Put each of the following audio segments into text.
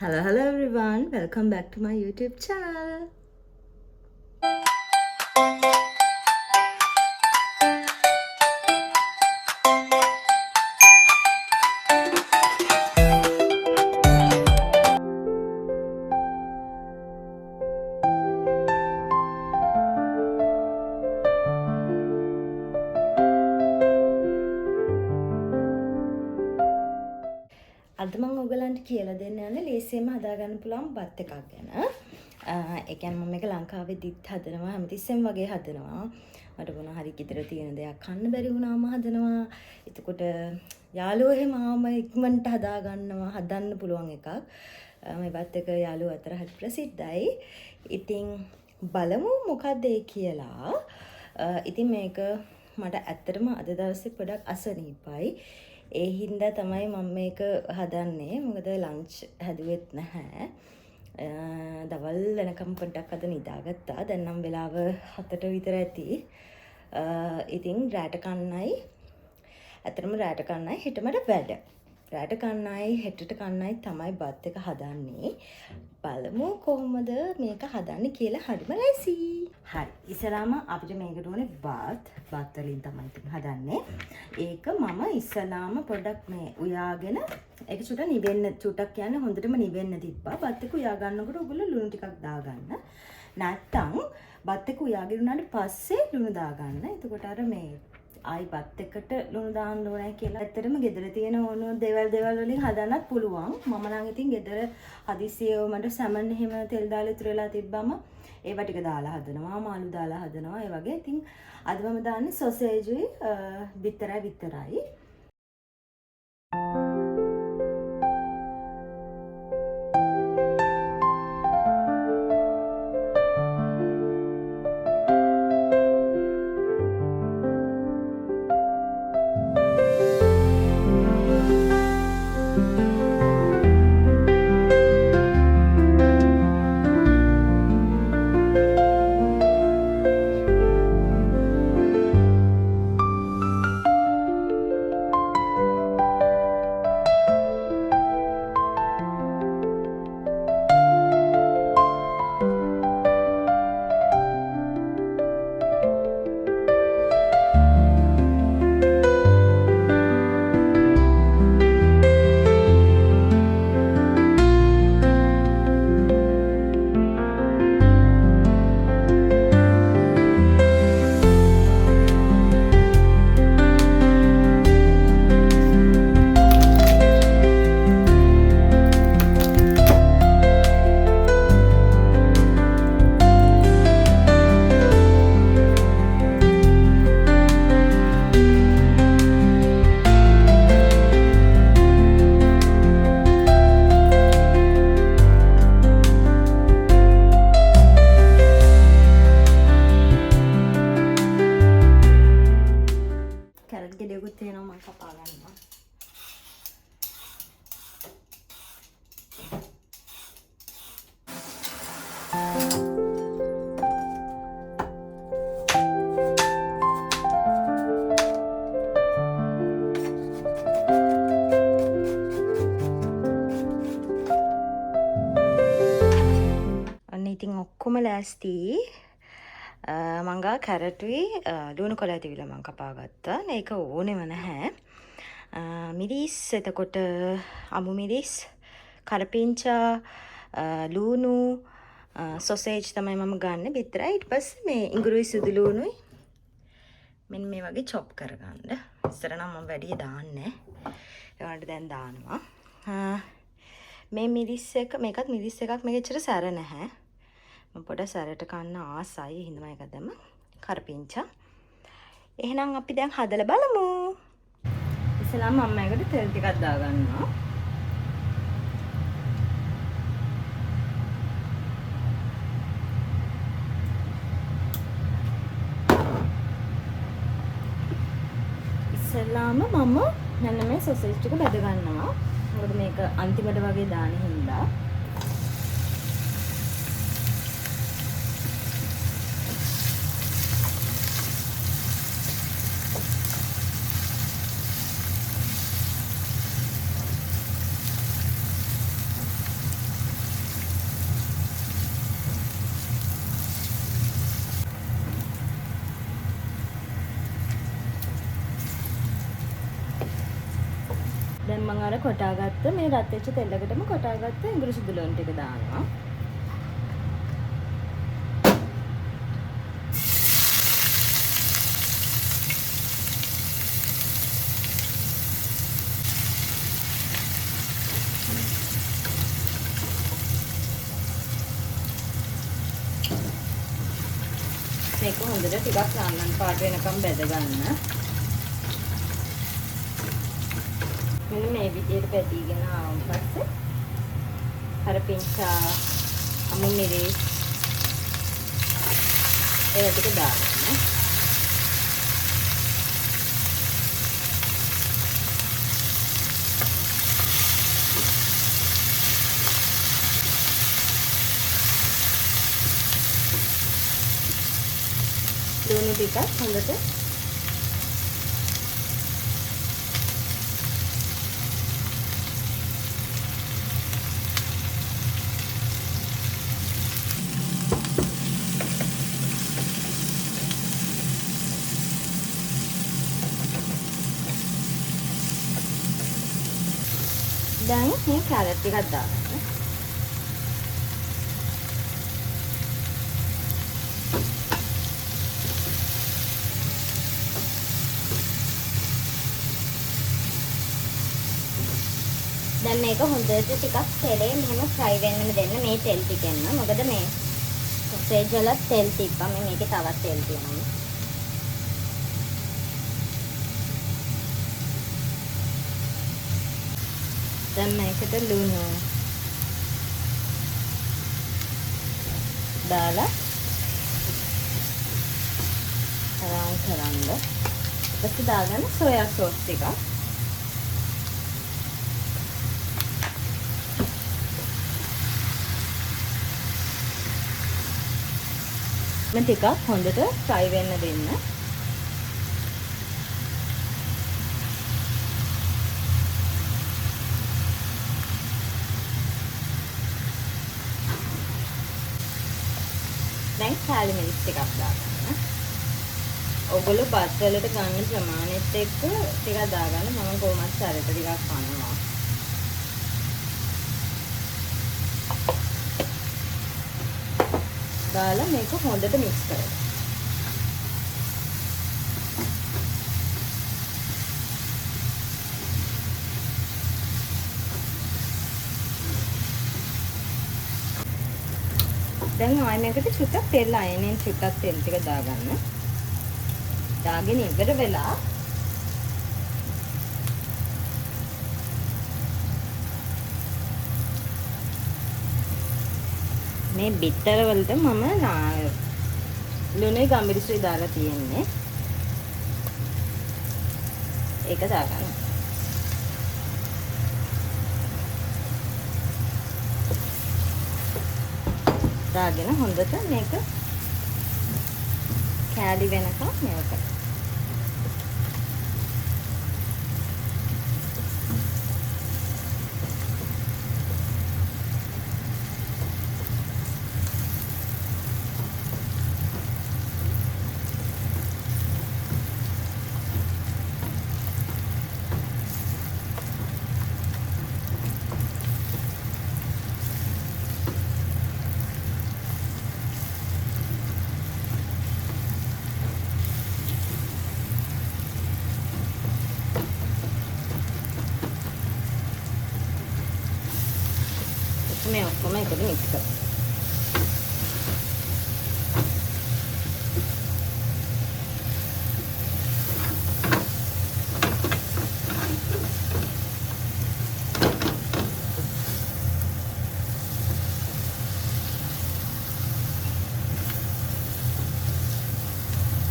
Hello everyone, welcome back to my YouTube channel. අද මම ඔයගලන්ට කියලා දෙන්න යන්නේ ලේසියෙන්ම හදාගන්න පුළුවන් බත් එකක් ගැන. ඒ කියන්නේ මම මේක ලංකාවේදීත් හදනවා, හැමතිස්සෙම වගේ හදනවා. මට මොන හරි ගෙදර තියෙන දෙයක් කන්න බැරි වුණාම හදනවා. එතකොට යාළුවෝ එහෙම ආවම ඉක්මනට හදන්න පුළුවන් එකක්. මේ බත් එක යාළුවෝ අතර හරි ප්‍රසිද්ධයි. ඉතින් බලමු මොකක්ද ඒ කියලා. ඉතින් මේක මට ඇත්තටම අද දවසේ පොඩක් අසනීපයි. ඒ හින්දා තමයි මම මේක හදන්නේ. මොකද ලන්ච් හැදුවෙත් නැහැ. දවල් වෙනකම් පොඩ්ඩක් අද නිදාගත්තා. දැන් නම් වෙලාව 7ට විතර ඇති. ඉතින් රැට කන්නයි. ඇත්තටම රැට කන්නයි හෙටමට වැඩ. රැට කන්නයි හෙටට කන්නයි තමයි බත් එක හදන්නේ. බලමු කොහොමද මේක හදන්නේ කියලා. හරිම ලේසි. හරි. ඉස්සරහම අපිට මේකට ඕනේ බත් වලින් තමයි ඉතින් හදන්නේ. ඒක මම ඉස්සලාම පොඩ්ඩක් මේ උයාගෙන ඒක චුට්ටක් කියන්නේ හොඳටම නිවෙන්න තිබ්බා. බත් එක උයා ගන්නකොට ඔයගොල්ලෝ ලුණු ටිකක් දාගන්න. නැත්තම් බත් එක උයාගෙන උනාට පස්සේ ලුණු දාගන්න. එතකොට අර මේ ආයි බත් එකට ලුණු දාන්න ඕනේ කියලා. ඇත්තටම ගෙදර තියෙන ඕන දේවල් වලින් හදන්නත් පුළුවන්. මම නම් ඉතින් ගෙදර හදිසියෙව මට සැමන් එහෙම තෙල් දාලා ඉතුරු වෙලා තිබ්බම ඒවා ටික දාලා හදනවා, මාළු දාලා හදනවා. ඒ වගේ. ඉතින් අද මම දාන්නේ සොසේජුයි විතරයි. ගෙඩියකුත් තියෙනවා මම කපා ගන්නවා. අන්න ඉතින් ඔක්කොම ලෑස්ති. මංගා කැරටුයි ලුණු කොළ ඇතිවිලා මං කපා ගත්තා. මේක ඕනෙම නැහැ. මිරිස්, එතකොට අමු මිරිස්, කරපිංචා, ලුණු, සොසේජ් තමයි මම ගන්න. බිත්තරයි. ඊට පස්සේ මේ ඉඟුරුයි සුදු ලුණුයි මෙන්න මේ වගේ චොප් කරගන්න. ඉස්සර නම් මම වැඩි දාන්නේ. ඒවට දැන් දානවා. මේ මිරිස් එක මේකත් මිරිස් එකක්. මේක ඇත්තට සැර නැහැ. මම පොඩ සැරට කන්න ආසයි. හින්දා මම එක දැම්ම. කරපිංචා. එහෙනම් අපි දැන් හදලා බලමු. ඉස්සෙල්ලාම මම මේකට තෙල් ටිකක් දාගන්නවා. ඉස්සෙල්ලාම මම මෙන්න මේ සොසේජ් ටික බෙද ගන්නවා. මොකද මේක අන්තිමට වගේ දාන හින්දා. කොටාගත්ත මේ රත් වෙච්ච තෙලකටම කොටාගත්ත ඉඟුරු සුදු ලුණු ටික දානවා. මේක හොඳට ටිකක් රන්වන් පාට වෙනකම් බැද ගන්න. මෙන්න මේ විදිහට පැදීගෙන ආවන් පස්සේ අර පිංචා අමු මිරිස් ඒවා ටික දාන්න. ලුණු ටික හොඳට දැන් මේ කැරට් ටිකක් දාගන්න. දැන් මේක හොඳට ටිකක් තෙලේ මෙහෙම ෆ්‍රයි වෙන්නම දෙන්න මේ තෙල් ටිකෙන්ම. මොකද මේ සොසේජ් වල තෙල් තිබ්බා. මේකේ තවත් තෙල් තියෙනවා. දැන් මේකට ලුණු දාලා රවුම් කරන්න. ඊට දාගන්න සෝයා සෝස් ටිකක්. මේ ටිකක් හොඳට ෆ්‍රයි වෙන්න දෙන්න. දැන් කාලි මිරිස් ටිකක් දාගන්න. ඔයගොල්ලෝ බත් වලට ගන්න ප්‍රමාණයත් එක්ක ටිකක් දාගන්න. මම කොහොමද සැරට ටිකක් කනවා. දාලා මේක හොඳට මික්ස් කරගන්න. දැන් ආයෙ මේකට චුට්ටක් තෙල් අයනෙන් චුට්ටක් තෙල් ටික දාගන්න. දාගෙන ඉවර වෙලා මේ බිත්තර වලට මම ලුණුයි ගම්මිරිසුයි දාලා තියෙන්නේ. ඒක දාගන්න. දාගෙන හොඳට මේක කෑලි වෙනකම් මේක මේ ඔක්කොම එකට මික්ස් කරමු.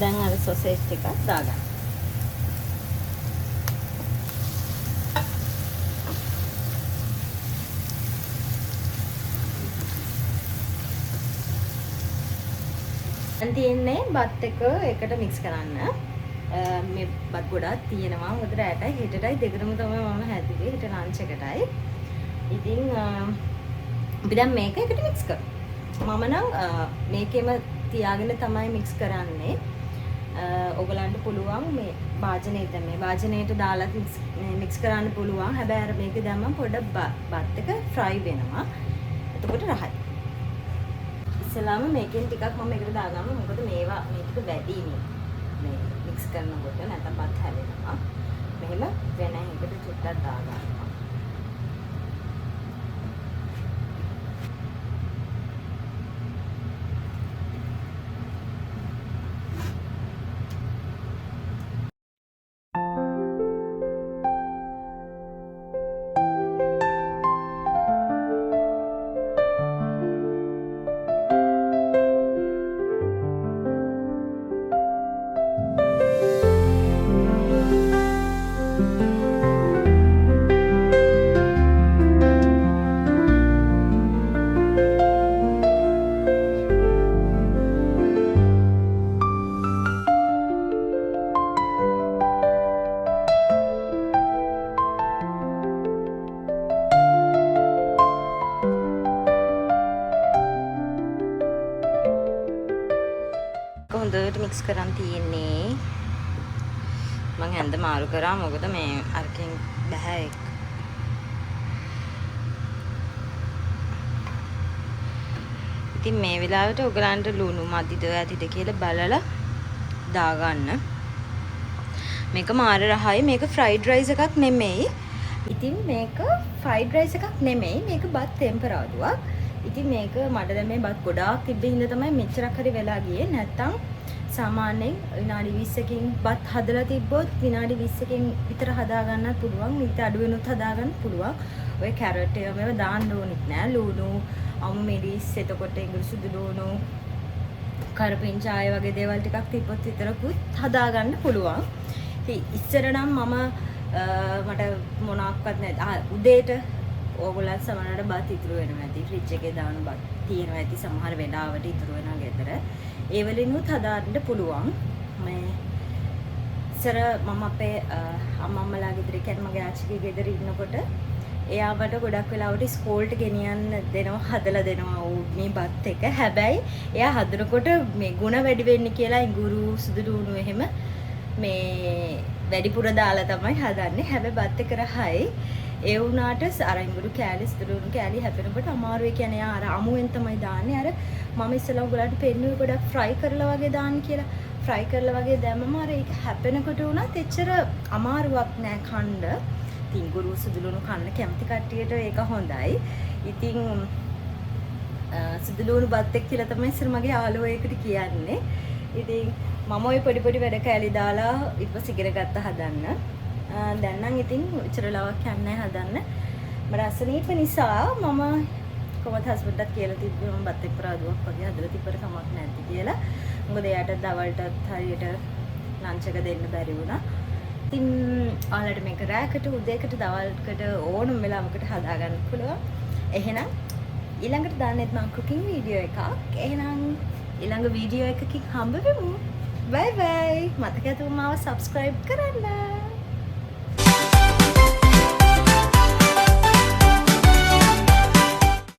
දැන් අර සොසේජ් ටිකක් දාගන්න. දැන් තියෙන්නේ බත් එක එකට මික්ස් කරන්න. මේ බත් ගොඩක් තියෙනවා. මොකද රැටයි හෙටටයි දෙකටම තමයි මම හැදුවේ. හෙට ලන්ච් එකටයි. ඉතින් අපි දැන් මේක එකට මික්ස් කරමු. මම නම් මේකෙම තියාගෙන තමයි මික්ස් කරන්නේ. ඔයගලන්ට පුළුවන් මේ වාජනේට මේ වාජනේට දාලා මික්ස් කරන්න පුළුවන්. හැබැයි අර මේක දැම්මම පොඩ්ඩක් බත් එක ෆ්‍රයි වෙනවා. එතකොට රහයි. ඉස්සලාම මේකෙන් ටිකක් මම එකට දාගන්න. මොකද මේවා මේ ටික වැඩි මේ මික්ස් කරනකොට නැත්නම් බත් හැලෙනවා. මෙහෙම වෙන එකකට චුට්ටක් දාගන්නවා. හොඳට මික්ස් කරන් තියෙන්නේ. මම හැන්ද මාරු කරා මොකද මේ අරකින් බෑ එක. ඉතින් මේ වෙලාවට ඔයගලන්ට ලුණු මදිද ඇතිද කියලා බලලා දාගන්න. මේක මාර රහයි. මේක ෆ්‍රයිඩ් රයිස් එකක් නෙමෙයි. ඉතින් මේක ෆ්‍රයිඩ් රයිස් එකක් නෙමෙයි. මේක බත් ටෙම්පරාදුවක්. ඉතින් මේක මට දැන් මේ බත් ගොඩාක් තිබ්බ හින්දා තමයි මෙච්චරක් හරි වෙලා ගියේ. නැත්තම් සාමාන්‍යයෙන් විනාඩි 20කින් බත් හදලා තිබ්බොත් විනාඩි 20කින් විතර හදා ගන්නත් පුළුවන්. ඊට අඩු වෙනුත් හදා ගන්න පුළුවන්. ඔය කැරට් එක මේව දාන්න ඕනෙත් නෑ. ලුණු, අමු මිරිස්, එතකොට ඉඟුරු සුදු ලුණු, කරපිංචාය වගේ දේවල් ටිකක් තිබ්බොත් විතරකුත් හදා ගන්න පුළුවන්. ඉතින් ඉස්සර නම් මම මට මොනක්වත් නැහැ. උදේට ඕගොල්ලන් සමහරවිට බත් ඉතුරු වෙනවා ඇති. ෆ්‍රිජ් එකේ දාන බත් තියෙනවා ඇති. සමහර වෙලාවට ඉතුරු වෙනවා ගෙදර. ඒ වලිනුත් හදාන්න පුළුවන්. මේ ඉස්සර මම අපේ අම්මම්මලා ගෙදර කියන්නේ මගේ ආච්චිගේ ගෙදර ඉන්නකොට එයාවට ගොඩක් වෙලාවට ස්කෝල්ට ගෙනියන්න දෙනවා, හදලා දෙනවා මේ බත් එක. හැබැයි එයා හදනකොට මේ ಗುಣ වැඩි වෙන්නේ කියලා ඉඟුරු සුදු ලුණු එහෙම මේ වැඩිපුර දාලා තමයි හදන්නේ. හැබැයි බත් එක රහයි. ඒ වුණාට අර ඉඟුරු කෑලි සුදු ලුණු කෑලි හැපෙනකොට අමාරු ඒ කියන්නේ අර අමුවෙන් තමයි දාන්නේ. අර මම ඉස්සෙල්ලා ඔයගලන්ට පෙන්නුවේ ගොඩක් ෆ්‍රයි කරලා වගේ දාන්න කියලා. ෆ්‍රයි කරලා වගේ දැම්මම අර ඒක හැපෙනකොට උනත් එච්චර අමාරුවක් නෑ කන්න. ඉඟුරු සුදු ලුණු කන්න කැමති කට්ටියට ඒක හොඳයි. ඉතින් සුදු ලුණු බත් එක්ක කියලා තමයි ඉස්සර මගේ යාළුවෙකුට කියන්නේ. ඉතින් මම ওই පොඩි පොඩි වැඩ කෑලි දාලා ඊට පස්සේ ඉගෙන ගත්ත හදන්න. දැන් නම් ඉතින් උච්චර ලවක් යන්නේ හදන්න. මට අසනීප නිසා මම කොහොමද හස්බන්ඩ්ටත් කියලා තිබ්බේ මම බත් එක්ක රාදුවක් වගේ හදලා තිබ්බට කමක් නැද්ද කියලා. මොකද එයාට දවල්ටත් හරියට ලන්ච් එක දෙන්න බැරි වුණා. ඉතින් ඔයාලට මේක රැකට උදේකට දවල්කට ඕනම වෙලාවකට හදා ගන්න පුළුවන්. එහෙනම් ඊළඟට දාන්නෙත් මම කුකින් වීඩියෝ එකක්. එහෙනම් ඊළඟ වීඩියෝ එකකින් හම්බ වෙමු. බයි බයි. මතක ඇතුව මාව subscribe කරන්න.